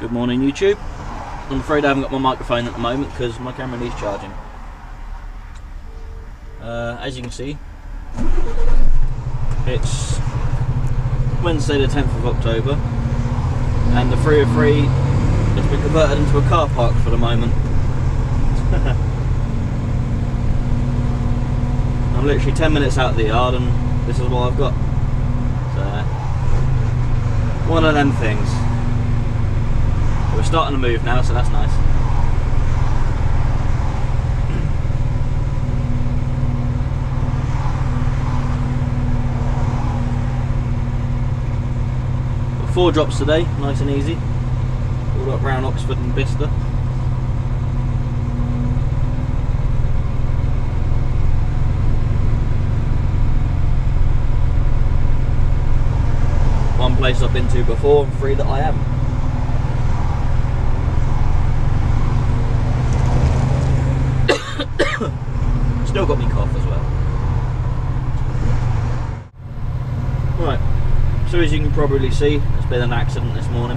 Good morning, YouTube. I'm afraid I haven't got my microphone at the moment because my camera needs charging. As you can see, it's Wednesday the 10th of October and the 303 has been converted into a car park for the moment. I'm literally 10 minutes out of the yard and this is what I've got. So, one of them things. We're starting to move now, so that's nice. Got 4 drops today, nice and easy. All up round Oxford and Bicester. One place I've been to before and 3 that I haven't. Still got me cough as well. Right, so as you can probably see, there's been an accident this morning.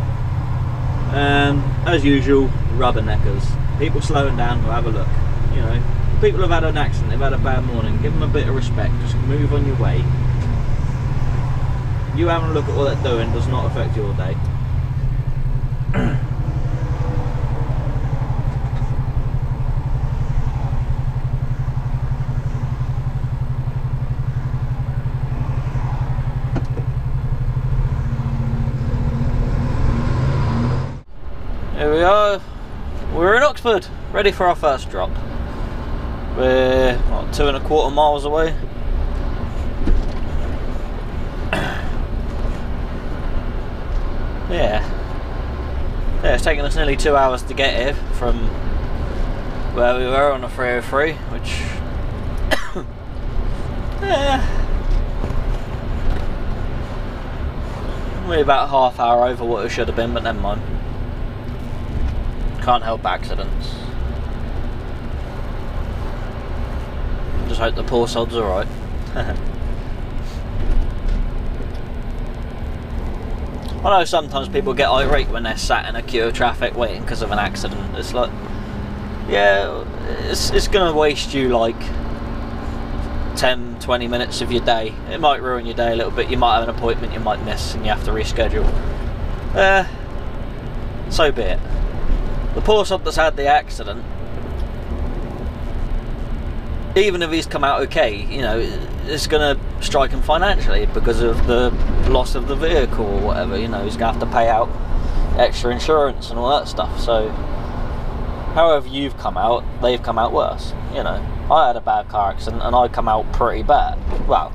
As usual, rubberneckers. People slowing down to have a look. You know, people have had an accident, they've had a bad morning. Give them a bit of respect, just move on your way. You having a look at what they're doing does not affect your day. Here we are, we're in Oxford, ready for our first drop. We're what, 2¼ miles away. Yeah, it's taken us nearly 2 hours to get here from where we were on the 303, which we're about ½ hour over what it should have been, but never mind. Can't help accidents. Just hope the poor sod's alright. I know sometimes people get irate when they're sat in a queue of traffic waiting because of an accident. It's like, yeah, it's going to waste you like 10-20 minutes of your day. It might ruin your day a little bit. You might have an appointment you might miss and you have to reschedule. So be it. The poor sod that's had the accident, even if he's come out okay, you know, it's going to strike him financially because of the loss of the vehicle or whatever. You know, he's going to have to pay out extra insurance and all that stuff. So however you've come out, they've come out worse. You know, I had a bad car accident and I come out pretty bad. Well,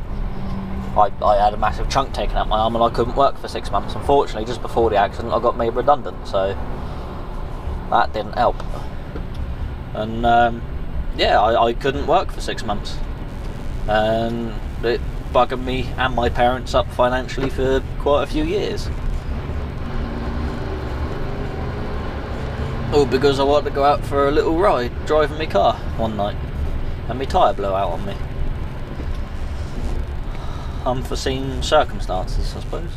I had a massive chunk taken out my arm and I couldn't work for 6 months. Unfortunately, just before the accident I got made redundant, so that didn't help. And yeah, I couldn't work for 6 months, and it buggered me and my parents up financially for quite a few years. All because I wanted to go out for a little ride driving my car one night and my tyre blew out on me. Unforeseen circumstances, I suppose.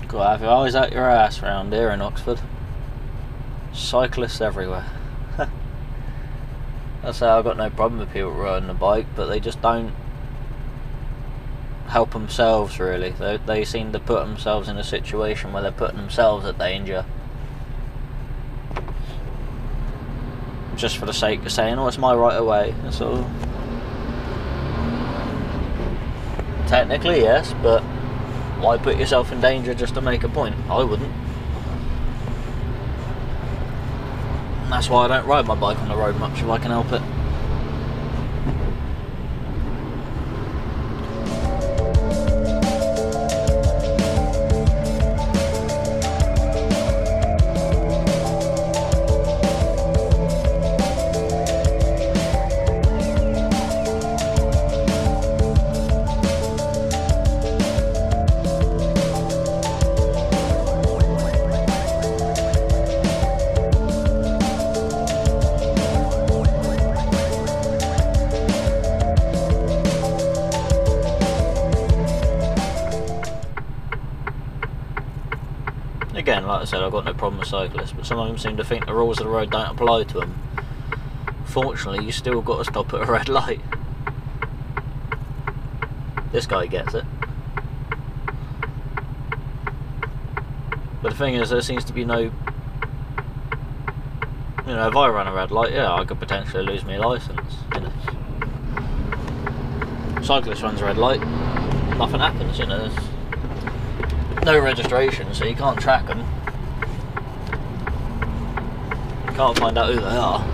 Got to have your eyes out your ass round here in Oxford. Cyclists everywhere. I say I've got no problem with people riding a bike, but they just don't help themselves really. They seem to put themselves in a situation where they're putting themselves at danger, just for the sake of saying, oh, it's my right of way. That's all. Technically yes, but why put yourself in danger just to make a point? I wouldn't. And that's why I don't ride my bike on the road much if I can help it. like I said, I've got no problem with cyclists, but some of them seem to think the rules of the road don't apply to them. Fortunately, you still got to stop at a red light. This guy gets it. But the thing is, there seems to be no... You know, if I run a red light, yeah, I could potentially lose my licence. You know. Cyclist runs a red light, nothing happens, you know. There's no registration, so you can't track them. You can't find out who they are.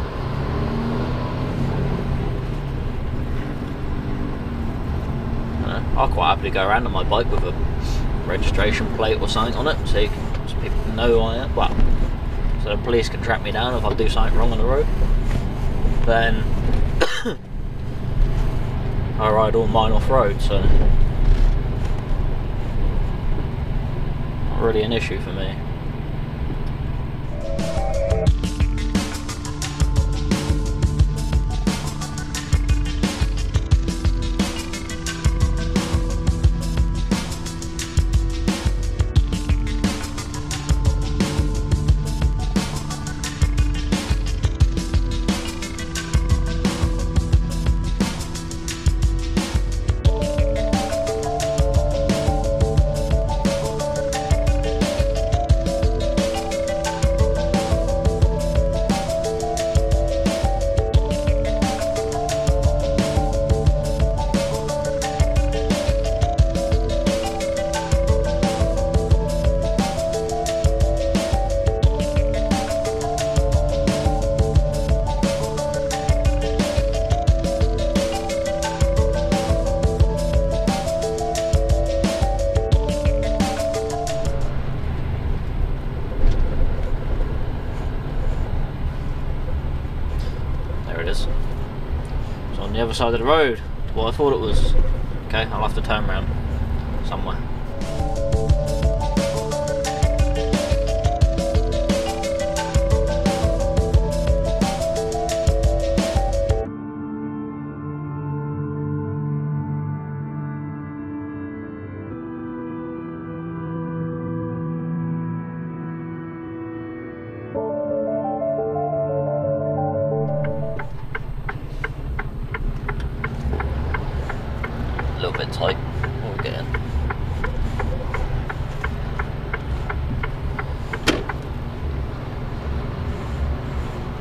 You know, I'll quite happily go around on my bike with a registration plate or something on it, so people can know who I am. Well, so the police can track me down if I do something wrong on the road. Then I ride all mine off road, so not really an issue for me. The other side of the road, what I thought it was. Okay, I'll have to turn around somewhere. A little bit tight. We'll get in.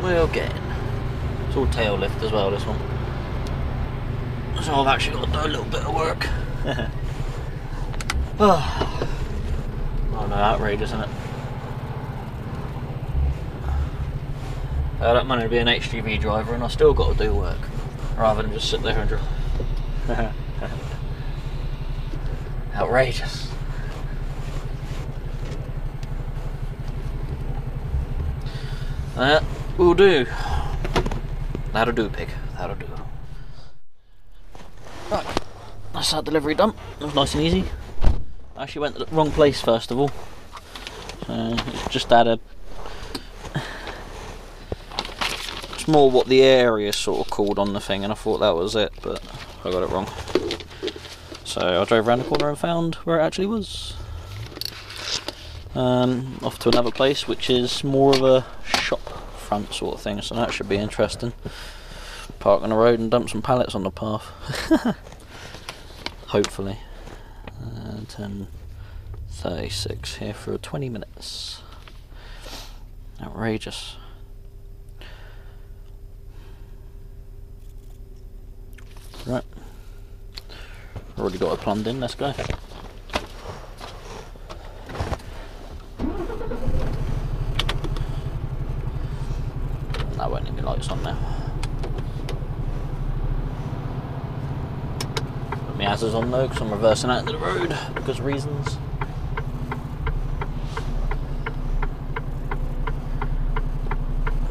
We'll get in. It's all tail lift as well, this one. So I've actually got to do a little bit of work. Oh no, outrageous, isn't it? I don't mind to be an HGV driver and I still got to do work rather than just sit there and drive. Outrageous. That will do. That'll do, pig. That'll do. Right, that's our delivery done. It was nice and easy. I actually went to the wrong place first of all. So it's just had a... It's more what the area sort of called on the thing, and I thought that was it, but I got it wrong. So I drove around the corner and found where it actually was. Off to another place which is more of a shop front sort of thing, so that should be interesting. Park on the road and dump some pallets on the path. Hopefully. 10:36 here for 20 minutes. Outrageous. Right. Already got it plumbed in, let's go. That won't need my lights on now. Put my hazards on though, because I'm reversing out into the road, because of reasons.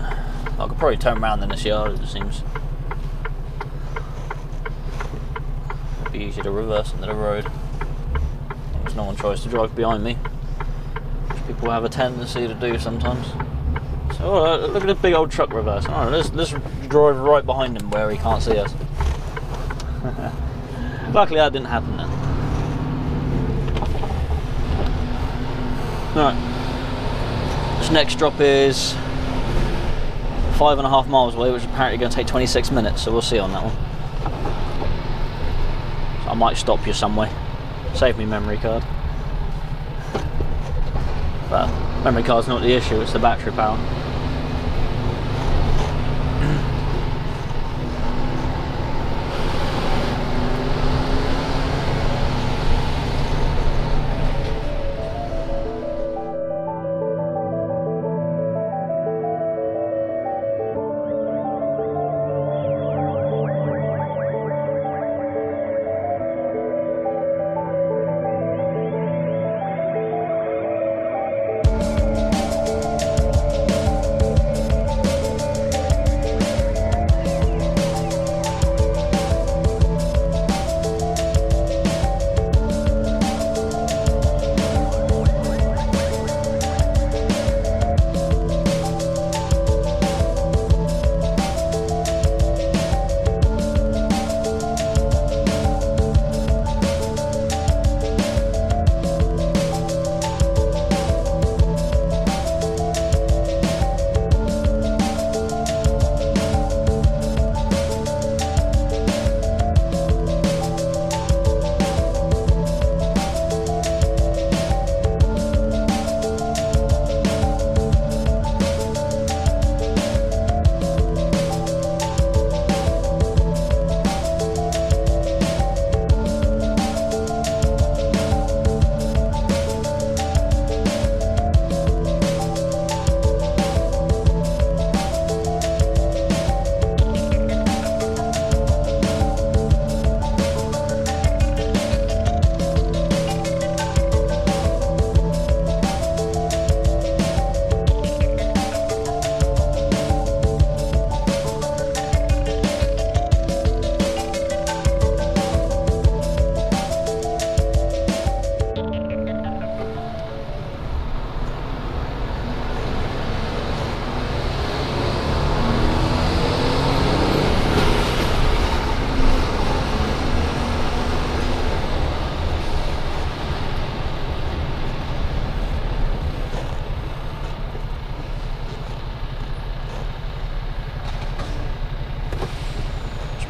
I could probably turn around in this yard, it seems. Be easy to reverse into the road as no one tries to drive behind me, which people have a tendency to do sometimes. So look at the big old truck reverse. Oh, let's drive right behind him where he can't see us. Luckily that didn't happen then. Right, This next drop is 5.5 miles away, which is apparently going to take 26 minutes, so we'll see on that one. So I might stop you somewhere. Save me memory card. But memory card's not the issue, it's the battery power.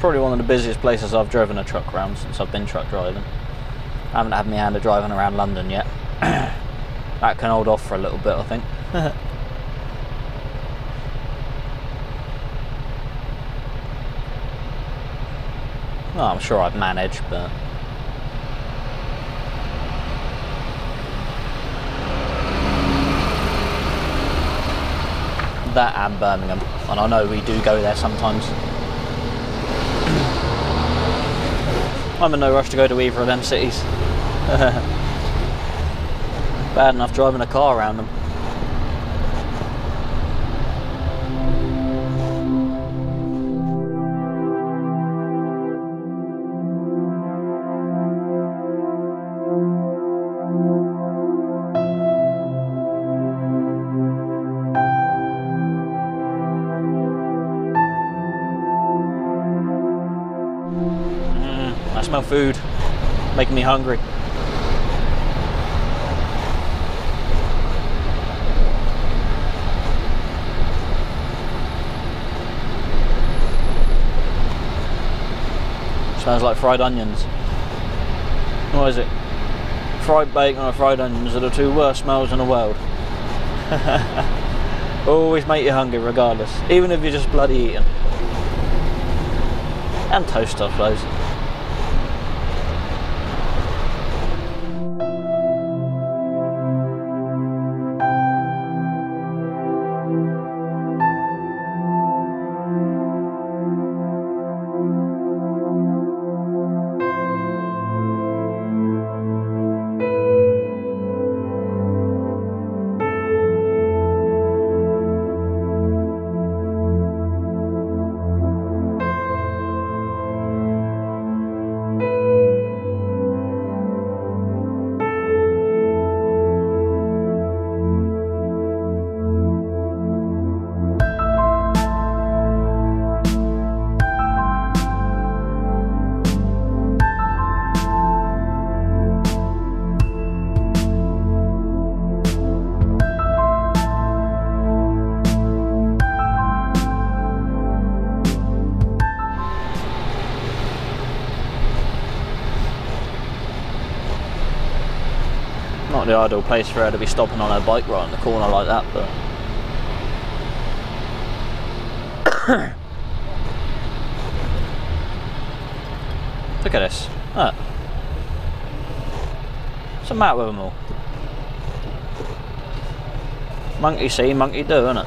Probably one of the busiest places I've driven a truck around since I've been truck driving. I haven't had my hand of driving around London yet. That can hold off for a little bit, I think. Well, I'm sure I'd manage, but that and Birmingham, and I know we do go there sometimes. I'm in no rush to go to either of them cities. Bad enough driving a car around them. I smell food, making me hungry. Smells like fried onions. What is it? Fried bacon or fried onions are the two worst smells in the world. Always make you hungry regardless, even if you're just bloody eating. And toast, I suppose. not the ideal place for her to be stopping on her bike right in the corner like that, but look at this. Look. What's the matter with them all? Monkey see, monkey do, isn't it?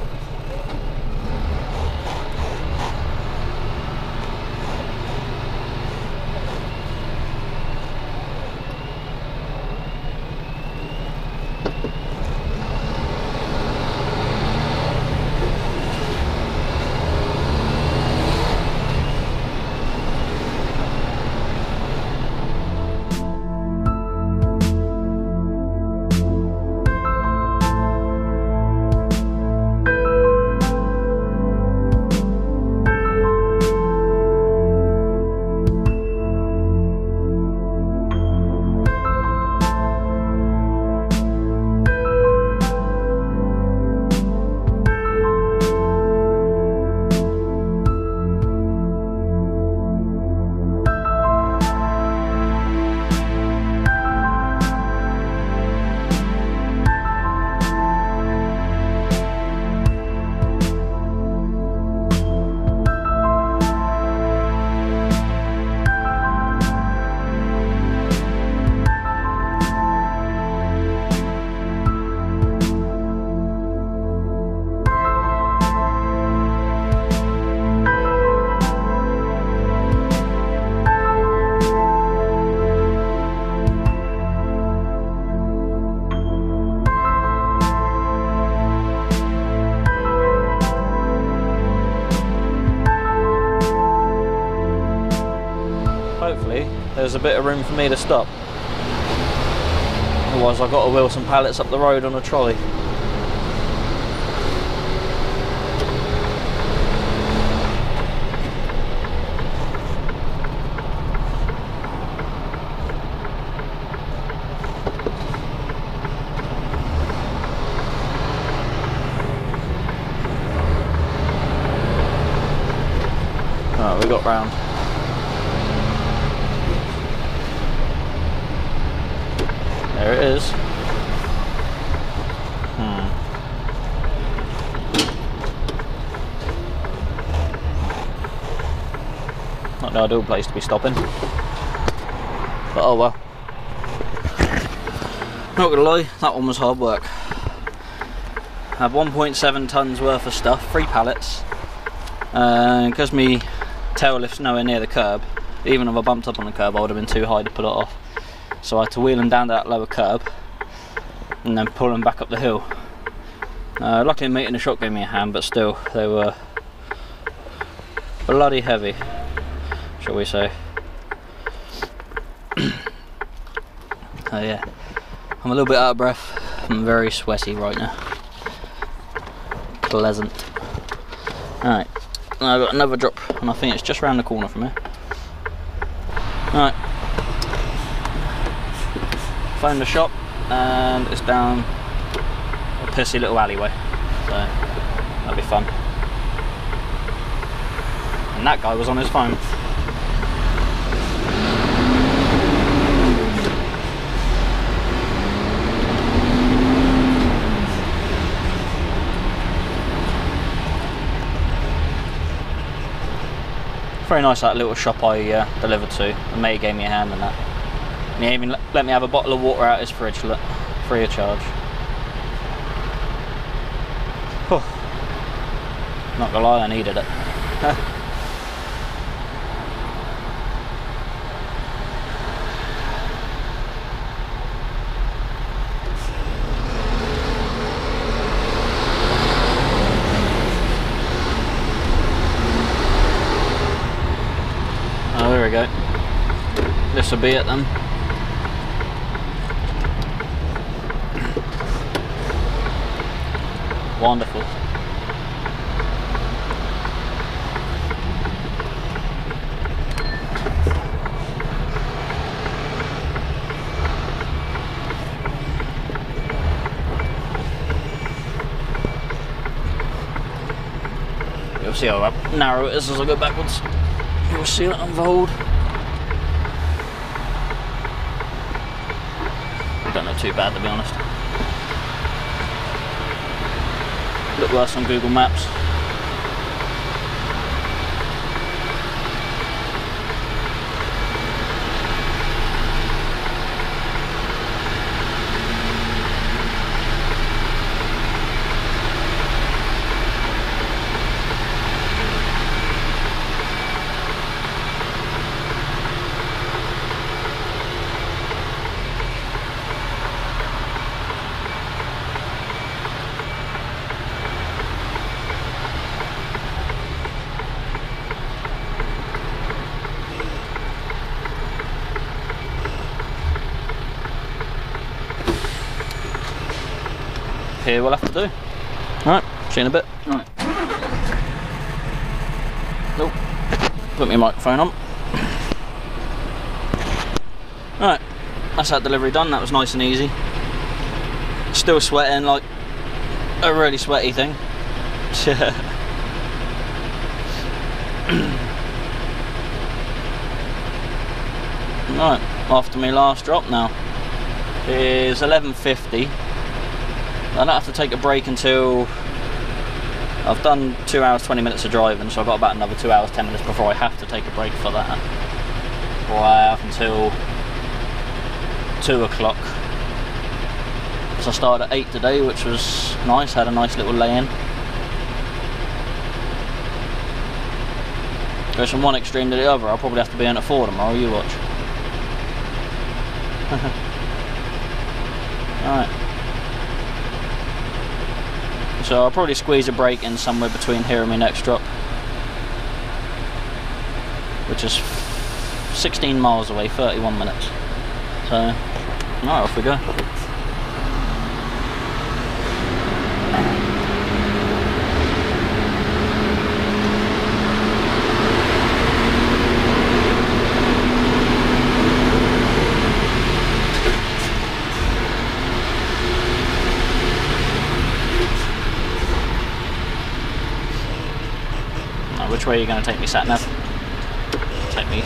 Hopefully there's a bit of room for me to stop, otherwise I've got to wheel some pallets up the road on a trolley. Right, we got round. There it is. Not the ideal place to be stopping, but oh well. Not gonna lie, that one was hard work. I had 1.7 tons worth of stuff, 3 pallets, because me tail lift's nowhere near the curb. Even if I bumped up on the curb, I would have been too high to pull it off. So I had to wheel them down to that lower curb and then pull them back up the hill. Luckily mate in the shop gave me a hand, but still they were bloody heavy, shall we say. Yeah, I'm a little bit out of breath. I'm very sweaty right now. Pleasant. Alright, I've got another drop and I think it's just round the corner from here. Alright. Found the shop and it's down a pissy little alleyway, so that'll be fun. And that guy was on his phone. Very nice, that little shop I delivered to. The mate gave me a hand on that. And he even let me have a bottle of water out his fridge, free of charge. Oh, not gonna lie, I needed it. Oh, there we go. This will be it then. Wonderful. You'll see how narrow it is as I go backwards. You'll see it unfold. Don't look too bad, to be honest. Look worse on Google Maps. Here we'll have to do. Alright, see you in a bit. Right. Nope. Put my microphone on. Alright, that's that delivery done. That was nice and easy. Still sweating like a really sweaty thing. Right, after my last drop now. It is 11:50. I don't have to take a break until I've done 2 hours 20 minutes of driving, so I've got about another 2 hours 10 minutes before I have to take a break for that. Or I have until 2 o'clock. So I started at 8 today, which was nice, had a nice little lay-in. Goes from one extreme to the other. I'll probably have to be in at 4 tomorrow, you watch. Alright. So I'll probably squeeze a break in somewhere between here and my next drop, which is 16 miles away, 31 minutes. So, alright, off we go. Which way are you going to take me, sat nav? Take me.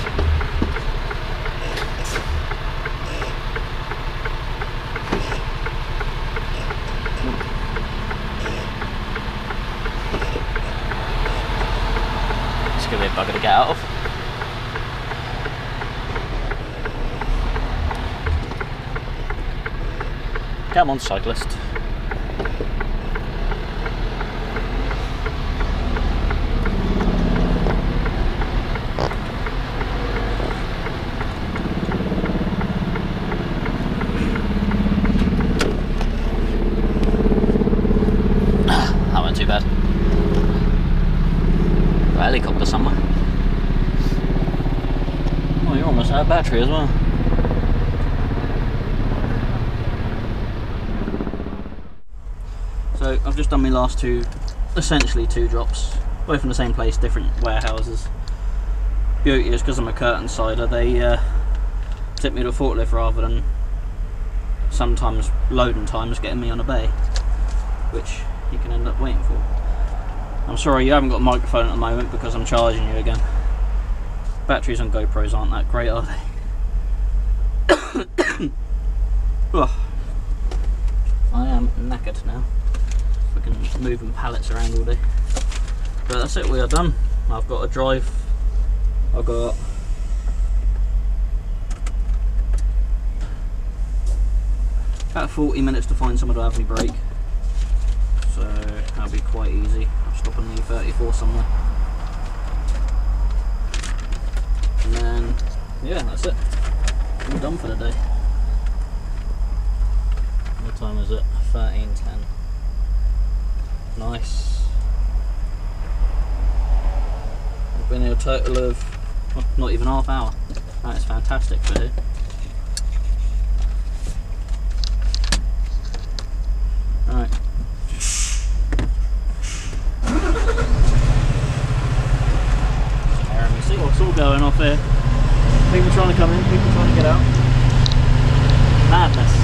It's going to be a bugger to get out of. Come on, cyclist. Too bad. A helicopter somewhere. Oh, you're almost out of battery as well. So I've just done my last two, essentially 2 drops, both from the same place, different warehouses. Beauty is because I'm a curtain sider, they tip me to a forklift rather than sometimes loading times getting me on a bay, which you can end up waiting for. I'm sorry you haven't got a microphone at the moment because I'm charging you again. Batteries on GoPros aren't that great, are they? Oh, I am knackered now. Freaking moving pallets around all day. But that's it, we are done. I've got to drive. I've got about 40 minutes to find someone to have me break. So that'll be quite easy. I'll stop on the 34 somewhere. And then, yeah, that's it. We're done for the day. What time is it? 13:10. Nice. We've been here a total of, well, not even half hour. That is fantastic for here. Alright. See what's all going off here. People trying to come in, people trying to get out. Madness.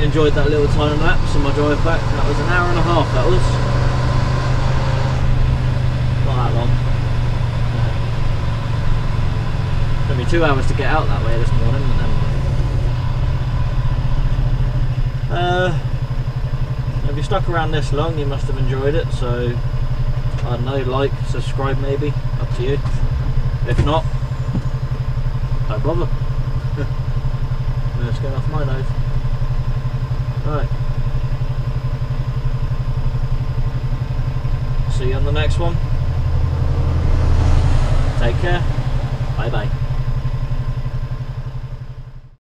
enjoyed that little time lapse on my drive back. That was an hour and a half, that was. Not that long. Took me 2 hours to get out that way this morning. If you stuck around this long, you must have enjoyed it, so I don't know, like, subscribe maybe, up to you. If not, don't bother. Let's get off my nose. Right. See you on the next one. Take care. Bye bye.